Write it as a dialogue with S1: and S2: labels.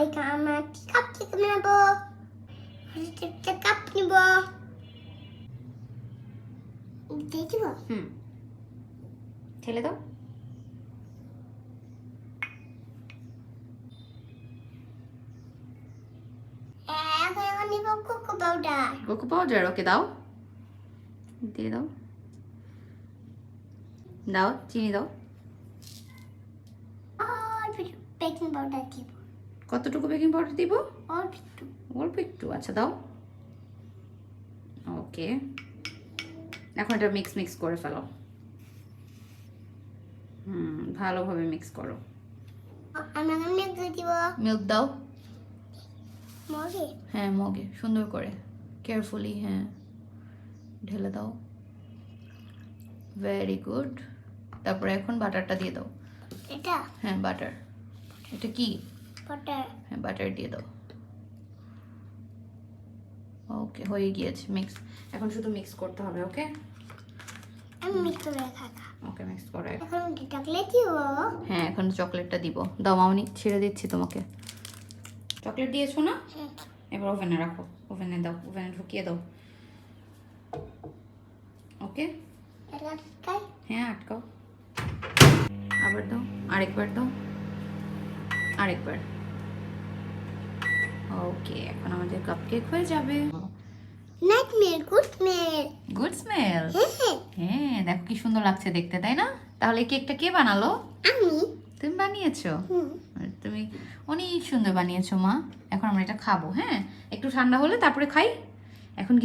S1: আমার কাপ থেকে নেবো, একটা কাপ নিব, দিয়ে দিব।
S2: ঢেলে দাও।
S1: এখন নিব কোকো পাউডার।
S2: কোকো পাউডার, ওকে দাও, দিয়ে দাও, দাও চিনি দাও।
S1: আর বেকিং পাউডার দিব।
S2: কতটুকু বেকিং পাউডার দিব?
S1: অল্প একটু।
S2: অল্প একটু, আচ্ছা দাও। ওকে, এখন এটা মিক্স করে ফেলো। ভালোভাবে মিক্স করো।
S1: আমি মিল্ক দিব।
S2: মিল্ক দাও।
S1: মগে?
S2: হ্যাঁ মগে, সুন্দর করে কেয়ারফুলি, হ্যাঁ ঢেলে দাও। Very good. তারপরে এখন বাটারটা দিয়ে দাও।
S1: এটা?
S2: হ্যাঁ বাটার। এটা কি?
S1: বাটার।
S2: হ্যাঁ বাটার দিয়ে দাও। ওকে, হয়ে গিয়েছে মিক্স। এখন শুধু মিক্স করতে হবে। ওকে,
S1: আমি মিক্স করে খাকা।
S2: ওকে মিক্স করো।
S1: এখন চকলেট দিব।
S2: হ্যাঁ এখন চকলেটটা দিব। দাও মামনি, ছেড়ে দিচ্ছি তোমাকে। চকলেট দিয়েছো না? এবার ওভেনে রাখো, ওভেনে দাও, ওভেনে ঢুকিয়ে দাও। ওকে,
S1: এটা আটকাই।
S2: হ্যাঁ আটকাও। আবার দাও, আরেকবার দাও, আরেকবার। ওকে, এখন আমাদের কাপকেক হয়ে যাবে।
S1: Nightmare, good smell.
S2: Good smell.
S1: হ্যাঁ
S2: হ্যাঁ, দেখো কি সুন্দর লাগছে দেখতে, তাই না? তাহলে কেকটা কে বানালো?
S1: আমি।
S2: তুমি বানিয়েছো? তুমি অনেক সুন্দর বানিয়েছো মা। এখন আমরা এটা খাবো। হ্যাঁ, একটু ঠান্ডা হলে তারপরে খাই। এখন কি